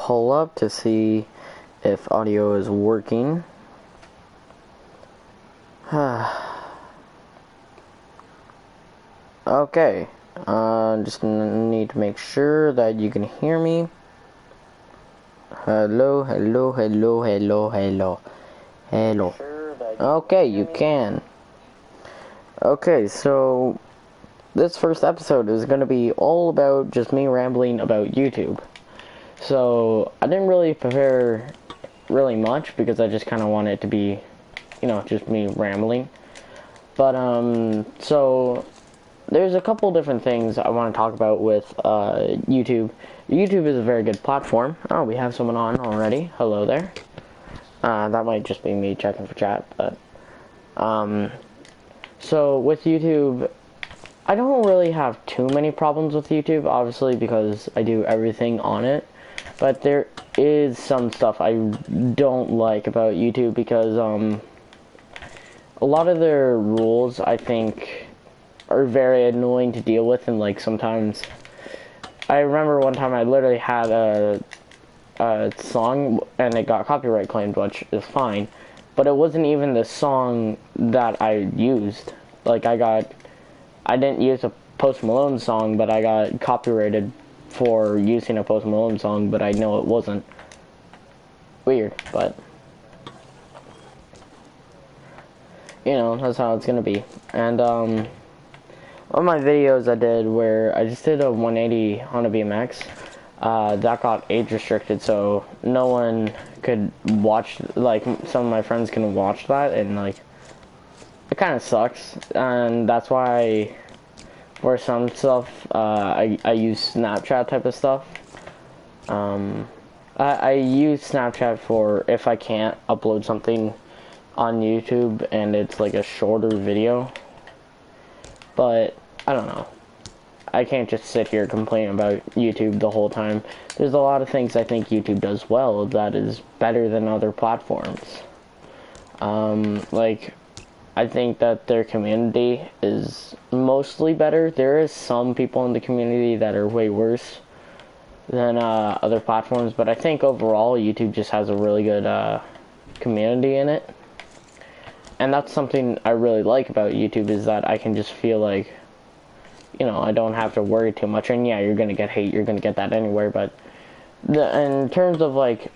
pull up to see if audio is working. Okay, just need to make sure that you can hear me. Hello. Okay, you can. Okay, so this first episode is going to be all about just me rambling about YouTube. So I didn't really prepare really much because I just kind of want it to be, just me rambling. But so there's a couple different things I want to talk about with YouTube. YouTube is a very good platform. Oh, we have someone on already. Hello there. That might just be me checking for chat, but so with YouTube, I don't really have too many problems with YouTube, obviously, because I do everything on it. But there is some stuff I don't like about YouTube because a lot of their rules, I think, are very annoying to deal with, and like sometimes I remember one time I literally had a song and it got copyright claimed, which is fine, but it wasn't even the song that I used. Like I didn't use a Post Malone song, but I got copyrighted for using a Post Malone song, but I know it wasn't. Weird, but that's how it's gonna be. And one of my videos I did where I just did a 180 on a BMX, that got age restricted, so no one could watch, like some of my friends can watch that, and like it kind of sucks. And that's why for some stuff I use Snapchat type of stuff. I use Snapchat for if I can't upload something on YouTube and it's like a shorter video. But I don't know, I can't just sit here complaining about YouTube the whole time. There's a lot of things I think YouTube does well that is better than other platforms. Like I think that their community is mostly better. There is some people in the community that are way worse than other platforms, but I think overall YouTube just has a really good community in it. And that's something I really like about YouTube, is that I can just feel like, I don't have to worry too much. And yeah, you're gonna get hate, you're gonna get that anywhere, but in terms of like,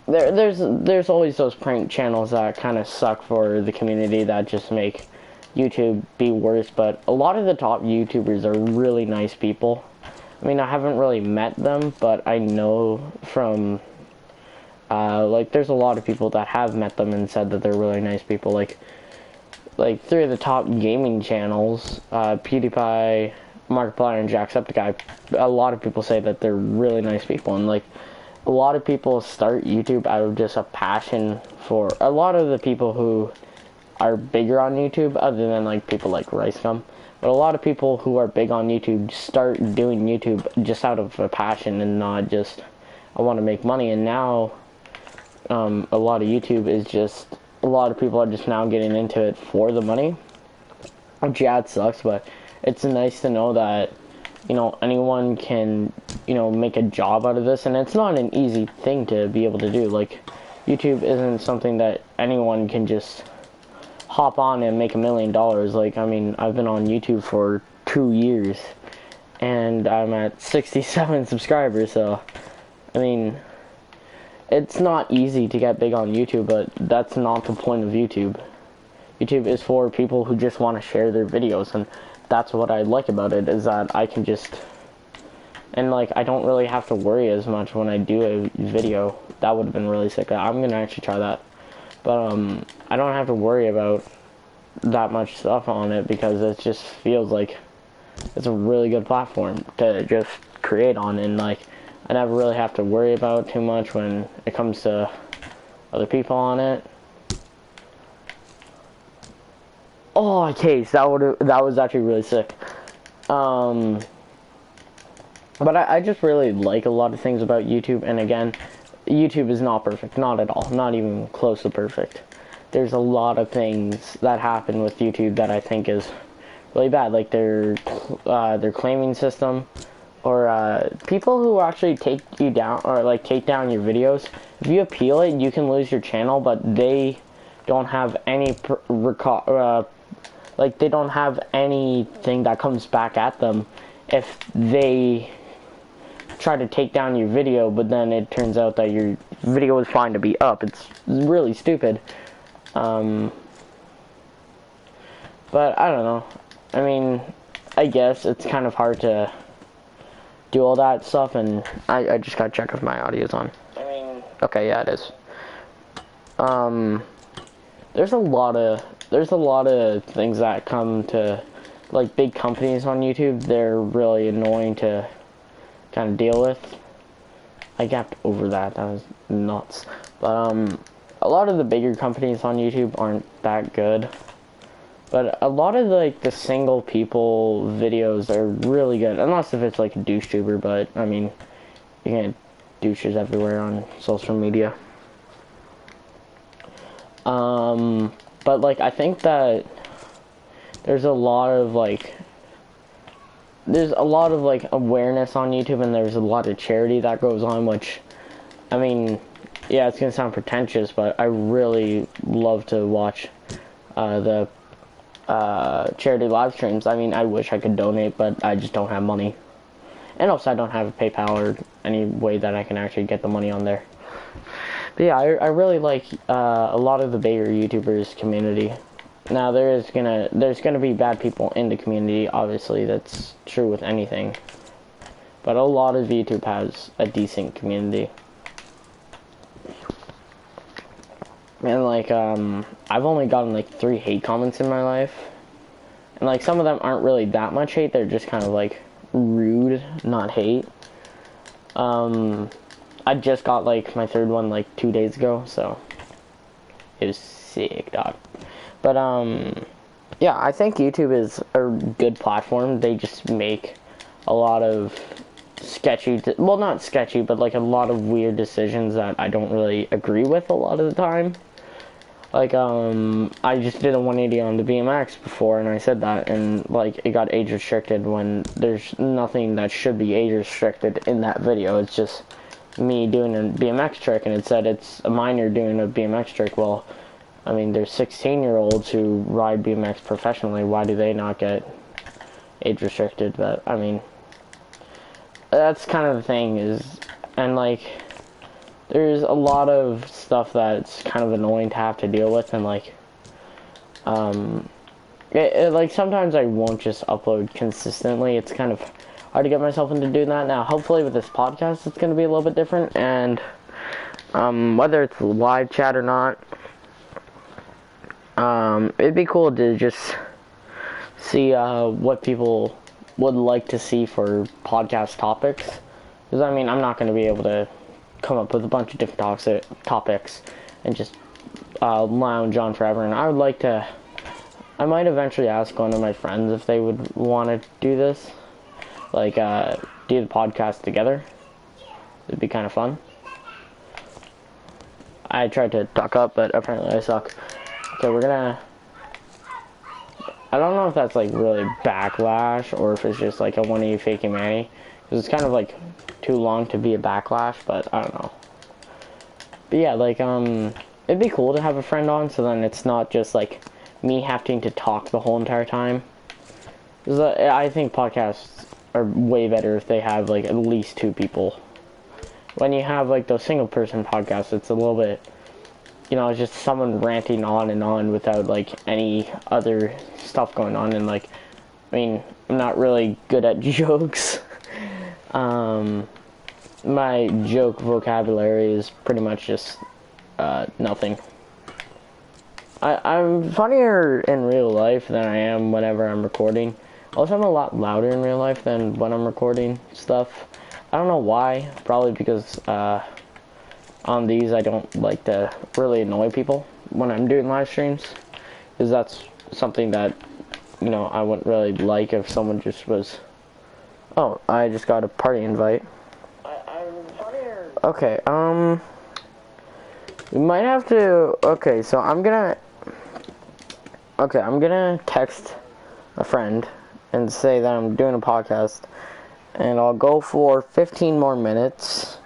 there's always those prank channels that kind of suck for the community that just make YouTube be worse, but a lot of the top YouTubers are really nice people. I mean, I haven't really met them, but I know from like there's a lot of people that have met them and said that they're really nice people. Like three of the top gaming channels, PewDiePie, Markiplier, and Jacksepticeye, a lot of people say that they're really nice people. And like a lot of people start YouTube out of just a passion for, a lot of the people who are bigger on YouTube, other than like people like Ricegum, but a lot of people who are big on YouTube start doing YouTube just out of a passion and not just, I want to make money. And now a lot of YouTube is just, a lot of people are just now getting into it for the money, which yeah, it sucks, but it's nice to know that anyone can make a job out of this. And it's not an easy thing to be able to do. Like YouTube isn't something that anyone can just hop on and make $1 million. Like, I mean, I've been on YouTube for 2 years and I'm at 67 subscribers, so I mean, it's not easy to get big on YouTube, but that's not the point of YouTube. YouTube is for people who just want to share their videos, and that's what I like about it, is that I can just, and like, I don't really have to worry as much when I do a video. That would have been really sick. I'm gonna actually try that. But I don't have to worry about that much stuff on it, because it just feels like it's a really good platform to just create on, and like, I never really have to worry about too much when it comes to other people on it. Oh, case, that was actually really sick. But I just really like a lot of things about YouTube, and again, YouTube is not perfect, not at all, not even close to perfect. There's a lot of things that happen with YouTube that I think is really bad, like their claiming system. or people who actually take you down, or like take down your videos, if you appeal it, you can lose your channel, but they don't have any like they don't have anything that comes back at them if they try to take down your video, but then it turns out that your video is fine to be up. It's really stupid. But I don't know. I mean, I guess it's kind of hard to do all that stuff, and I just gotta check if my audio's on. Okay, yeah, it is. There's a lot of things that come to, like, big companies on YouTube. They're really annoying to kind of deal with. I gapped over that. That was nuts. But a lot of the bigger companies on YouTube aren't that good. But a lot of like the single people videos are really good, unless if it's like a douche tuber. But I mean, you can get douches everywhere on social media. But like I think that there's a lot of like awareness on YouTube, and there's a lot of charity that goes on, which, I mean, yeah, it's gonna sound pretentious, but I really love to watch the charity live streams. I mean, I wish I could donate, but I just don't have money, and also I don't have a PayPal or any way that I can actually get the money on there. But yeah, I really like a lot of the bigger YouTubers community. Now there's gonna be bad people in the community, obviously. That's true with anything, but a lot of YouTube has a decent community. And like I've only gotten like 3 hate comments in my life, and like some of them aren't really that much hate. They're just kind of like rude, not hate. I just got like my 3rd one like 2 days ago, so it was sick, dog. But yeah, I think YouTube is a good platform. They just make a lot of sketchy, well, not sketchy, but like a lot of weird decisions that I don't really agree with a lot of the time. Like I just did a 180 on the BMX before, and I said that, and like it got age restricted when there's nothing that should be age restricted in that video. It's just me doing a BMX trick, and it said it's a minor doing a BMX trick. Well, I mean, there's 16-year-olds who ride BMX professionally. Why do they not get age restricted? But I mean, that's kind of the thing is, and like, there's a lot of stuff that's kind of annoying to have to deal with, and like, like sometimes I won't just upload consistently. It's kind of hard to get myself into doing that. Now, hopefully with this podcast, it's going to be a little bit different, and whether it's live chat or not, it'd be cool to just see what people would like to see for podcast topics, because I mean, I'm not going to be able to come up with a bunch of different topics and just lounge on forever. And I would like to, I might eventually ask one of my friends if they would want to do this, like do the podcast together. It'd be kind of fun. I tried to talk up, but apparently I suck. Okay, we're gonna, I don't know if that's like really backlash or if it's just like a 180 fakie manny, because it's kind of like too long to be a backlash, but I don't know. But yeah, like it'd be cool to have a friend on, so then it's not just like me having to talk the whole entire time. Because I think podcasts are way better if they have like at least 2 people. When you have like those single person podcasts, it's a little bit, you know, it's just someone ranting on and on without like any other stuff going on. And like, I mean, I'm not really good at jokes. My joke vocabulary is pretty much just nothing. I'm funnier in real life than I am whenever I'm recording. Also, I'm a lot louder in real life than when I'm recording stuff. I don't know why. Probably because on these I don't like to really annoy people when I'm doing live streams, because that's something that, you know, I wouldn't really like if someone just was, oh, I just got a party invite. Okay, we might have to, okay, so I'm gonna text a friend and say that I'm doing a podcast, And I'll go for 15 more minutes.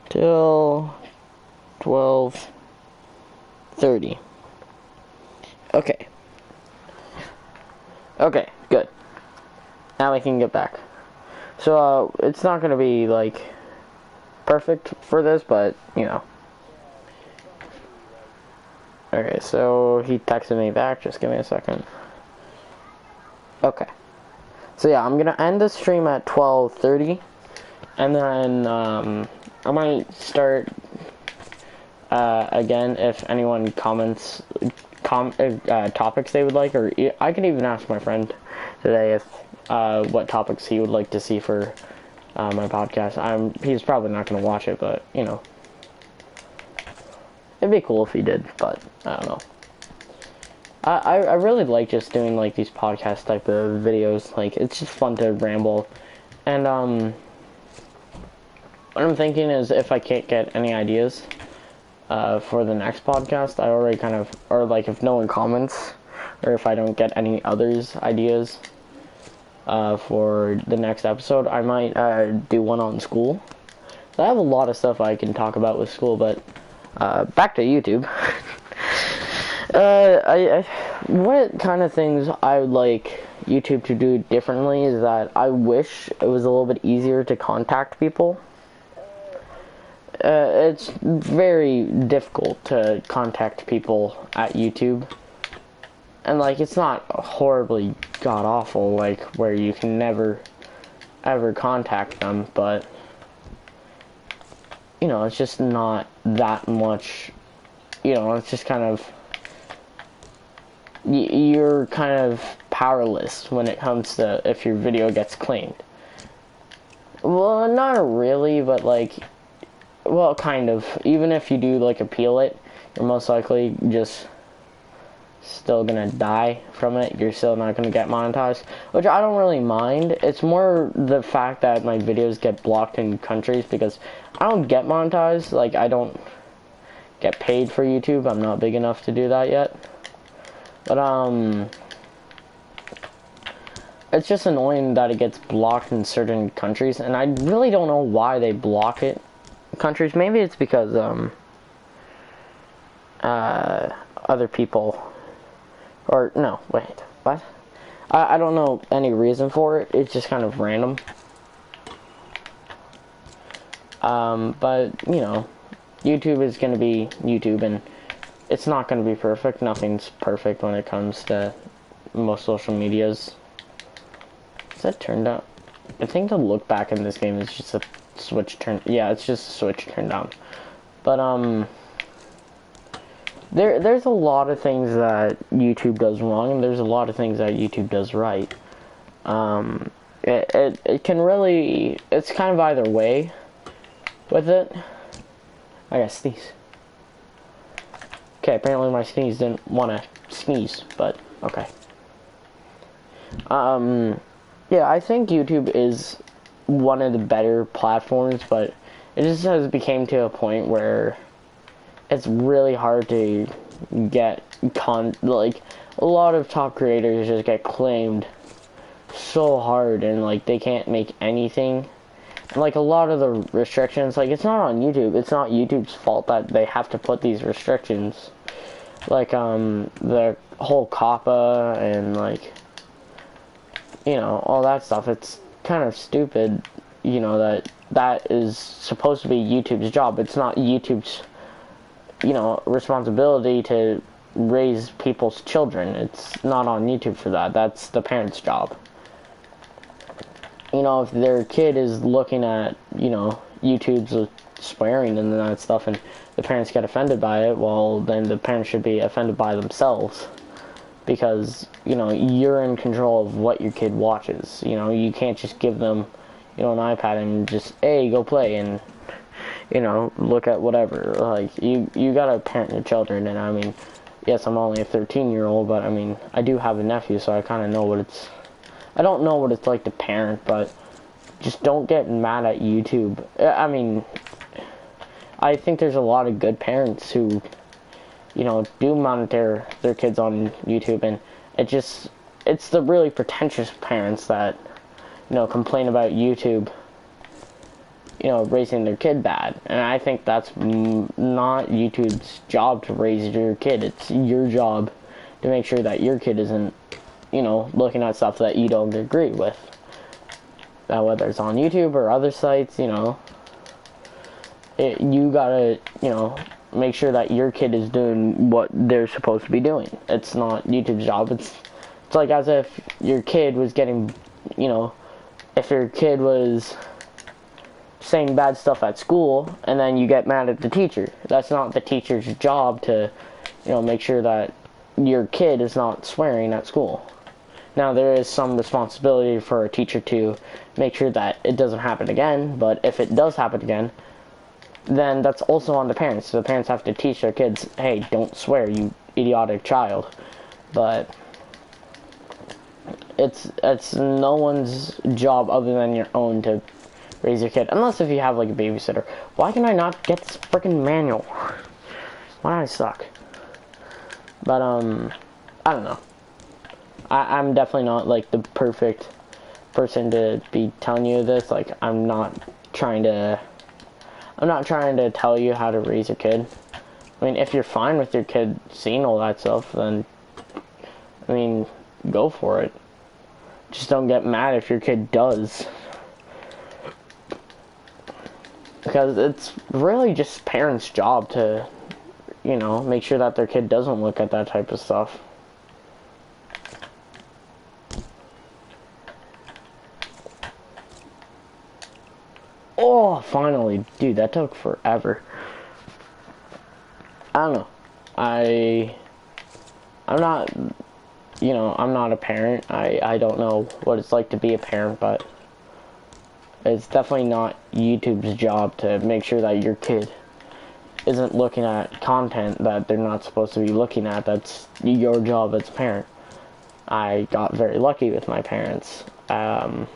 Till 12:30. Okay. Okay, good. Now we can get back. So, it's not gonna be, like, perfect for this, but, you know. Okay, so he texted me back. Just give me a second. Okay. So, yeah, I'm gonna end the stream at 12:30. And then, I might start again if anyone comments topics they would like, or I can even ask my friend today if what topics he would like to see for my podcast. He's probably not going to watch it, but you know, it'd be cool if he did. But I don't know. I really like just doing like these podcast type of videos. Like it's just fun to ramble, and what I'm thinking is if I can't get any ideas for the next podcast, I already kind of, or like if no one comments, or if I don't get any others' ideas for the next episode, I might do one on school. I have a lot of stuff I can talk about with school, but back to YouTube. What kind of things I would like YouTube to do differently is that I wish it was a little bit easier to contact people. It's very difficult to contact people at YouTube. And, like, it's not horribly god-awful, like, where you can never, ever contact them, but, you know, it's just not that much, you know, it's just kind of, you're kind of powerless when it comes to if your video gets claimed. Well, not really, but, like, well, kind of. Even if you do, like, appeal it, you're most likely just still gonna die from it. You're still not gonna get monetized, which I don't really mind. It's more the fact that my videos get blocked in countries because I don't get monetized. Like, I don't get paid for YouTube. I'm not big enough to do that yet. But, it's just annoying that it gets blocked in certain countries, and I really don't know why they block it. Countries, maybe it's because other people, or no, wait, what? I don't know any reason for it. It's just kind of random. But you know, YouTube is gonna be YouTube, and it's not gonna be perfect. Nothing's perfect when it comes to most social medias. Is that turned up? I think the look back in this game is just a switch turn. Yeah, it's just a switch turned down. But there's a lot of things that YouTube does wrong, and there's a lot of things that YouTube does right. It can really, it's kind of either way with it. I gotta sneeze. Okay, apparently my sneeze didn't want to sneeze, but okay. Yeah, I think YouTube is one of the better platforms, but it just has become to a point where it's really hard to get like a lot of top creators just get claimed so hard, and like they can't make anything. And, like, a lot of the restrictions, like, it's not on YouTube. It's not YouTube's fault that they have to put these restrictions. Like the whole COPPA and like, you know, all that stuff. It's kind of stupid, you know, that is supposed to be YouTube's job. It's not YouTube's, you know, responsibility to raise people's children. It's not on YouTube for that. That's the parents' job. You know, if their kid is looking at, you know, YouTube's swearing and that stuff, and the parents get offended by it, well, then the parents should be offended by themselves. Because, you know, you're in control of what your kid watches. You know, you can't just give them, you know, an iPad and just, hey, go play. And, you know, look at whatever. Like, you gotta parent your children, and I mean, yes, I'm only a 13-year-old, but I mean, I do have a nephew, so I kind of know what it's, I don't know what it's like to parent, but just don't get mad at YouTube. I mean, I think there's a lot of good parents who, you know, do monitor their kids on YouTube, and it's the really pretentious parents that, you know, complain about YouTube, you know, raising their kid bad. And I think that's not YouTube's job to raise your kid. It's your job to make sure that your kid isn't, you know, looking at stuff that you don't agree with. Whether it's on YouTube or other sites, you know, you gotta, you know, make sure that your kid is doing what they're supposed to be doing. It's not YouTube's job. It's like as if your kid was getting, you know, if your kid was saying bad stuff at school and then you get mad at the teacher. That's not the teacher's job to, you know, make sure that your kid is not swearing at school. Now, there is some responsibility for a teacher to make sure that it doesn't happen again, but if it does happen again, then that's also on the parents. So the parents have to teach their kids, hey, don't swear, you idiotic child. But it's no one's job other than your own to raise your kid, unless if you have like a babysitter. Why can I not get this freaking manual? Why do I suck? But I don't know. I'm definitely not like the perfect person to be telling you this. Like, I'm not trying to tell you how to raise your kid. I mean, if you're fine with your kid seeing all that stuff, then I mean, go for it. Just don't get mad if your kid does. Because it's really just parents' job to, you know, make sure that their kid doesn't look at that type of stuff. Oh, finally. Dude, that took forever. I don't know. I'm not, you know, I'm not a parent. I don't know what it's like to be a parent, but it's definitely not YouTube's job to make sure that your kid isn't looking at content that they're not supposed to be looking at. That's your job as a parent. I got very lucky with my parents. I'm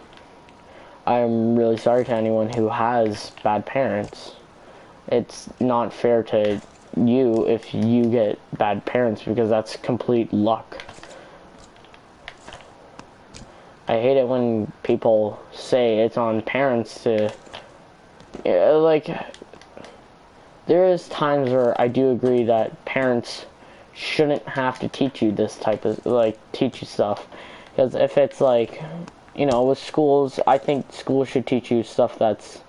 really sorry to anyone who has bad parents. It's not fair to you if you get bad parents, because that's complete luck. I hate it when people say it's on parents to, like, there is times where I do agree that parents shouldn't have to teach you this type of, like, teach you stuff. Because if it's like, you know, with schools, I think schools should teach you stuff that's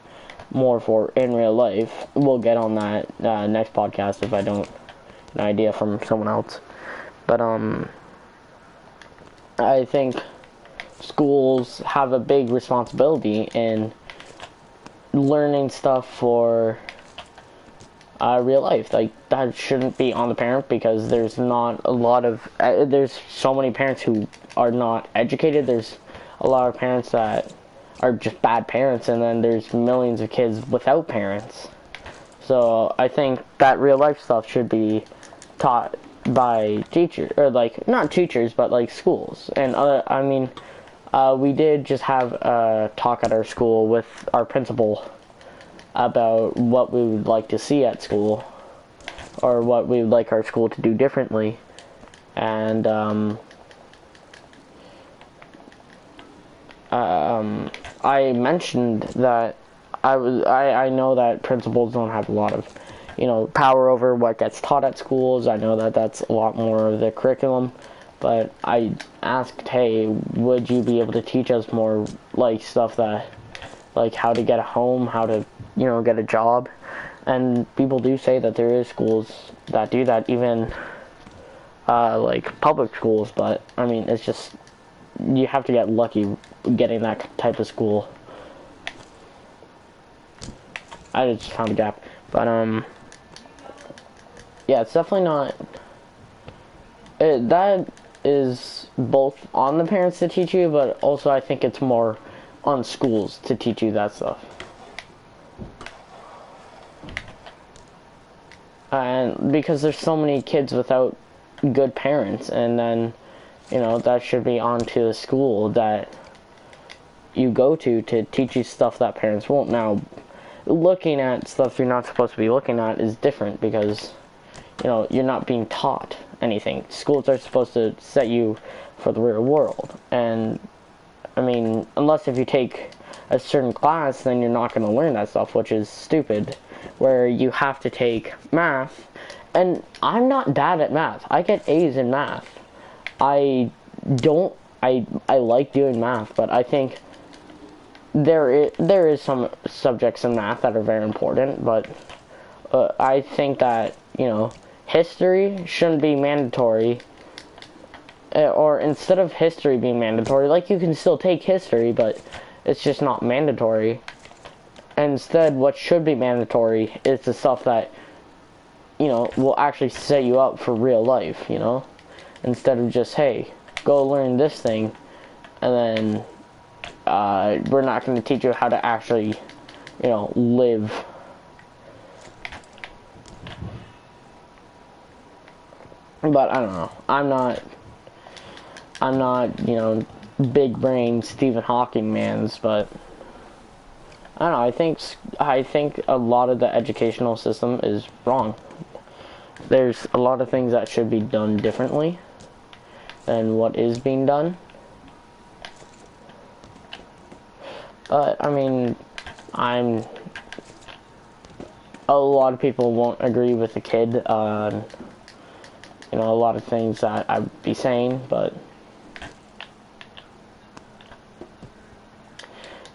more for in real life. We'll get on that next podcast if I don't an idea from someone else. But I think schools have a big responsibility in learning stuff for real life. Like, that shouldn't be on the parent, because there's not a lot of there's so many parents who are not educated. There's a lot of parents that are just bad parents, and then there's millions of kids without parents. So I think that real life stuff should be taught by teachers, or like, not teachers, but like schools. And I mean, we did just have a talk at our school with our principal about what we would like to see at school, or what we would like our school to do differently. And I mentioned that I know that principals don't have a lot of, you know, power over what gets taught at schools. I know that that's a lot more of the curriculum, but I asked, hey, would you be able to teach us more, like, stuff that, like, how to get a home, how to, you know, get a job. And people do say that there is schools that do that, even like public schools. But I mean, it's just, you have to get lucky getting that type of school. I just found a gap. But yeah, it's definitely not, that is both on the parents to teach you, but also I think it's more on schools to teach you that stuff. And because there's so many kids without good parents, and then, you know, that should be onto the school that you go to teach you stuff that parents won't. Now, looking at stuff you're not supposed to be looking at is different because, you know, you're not being taught anything. Schools are supposed to set you for the real world. And, I mean, unless if you take a certain class, then you're not going to learn that stuff, which is stupid, where you have to take math. And I'm not bad at math. I get A's in math. I like doing math, but I think there is some subjects in math that are very important, but I think that, you know, history shouldn't be mandatory, or instead of history being mandatory, like, you can still take history, but it's just not mandatory. Instead, what should be mandatory is the stuff that, you know, will actually set you up for real life, you know, instead of just, hey, go learn this thing, and then we're not going to teach you how to actually, you know, live. But I don't know. I'm not, you know, big brain Stephen Hawking mans, but I don't know. I think a lot of the educational system is wrong. There's a lot of things that should be done differently than what is being done. But, I mean, a lot of people won't agree with the kid on, you know, a lot of things that I'd be saying, but,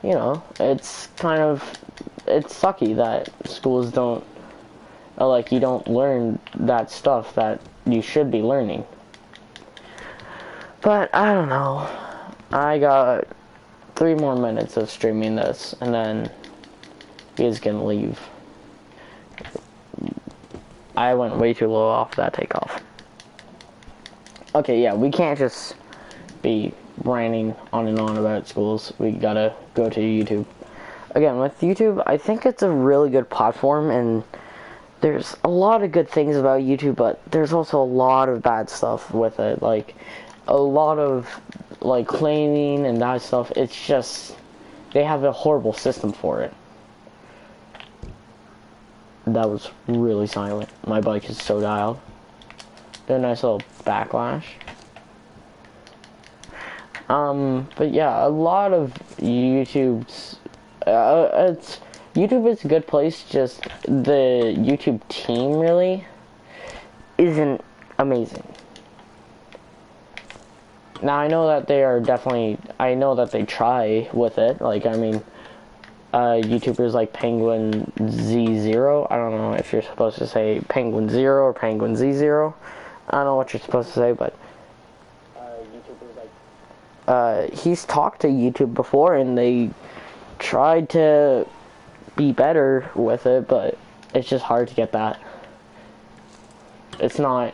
you know, it's sucky that schools don't, like, you don't learn that stuff that you should be learning. But, I don't know. I got 3 more minutes of streaming this, and then he's gonna leave. I went way too low off that takeoff. Okay, yeah, we can't just be ranting on and on about schools. We gotta go to YouTube. Again, with YouTube, I think it's a really good platform, and there's a lot of good things about YouTube, but there's also a lot of bad stuff with it. Like, a lot of, like, claiming and that stuff. It's just, they have a horrible system for it. That was really silent. My bike is so dialed. Did a nice little backlash. But yeah, a lot of YouTube's, YouTube is a good place, just the YouTube team really isn't amazing. Now, I know that they are definitely, I know that they try with it, like, I mean, YouTubers like Penguin Z0, I don't know if you're supposed to say Penguin Zero or Penguin Z0, I don't know what you're supposed to say, but YouTubers like, he's talked to YouTube before, and they tried to be better with it, but it's just hard to get that. It's not,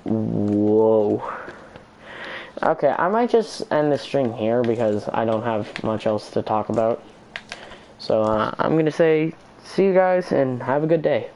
whoa. Okay, I might just end the stream here because I don't have much else to talk about. So, I'm gonna say, see you guys and have a good day.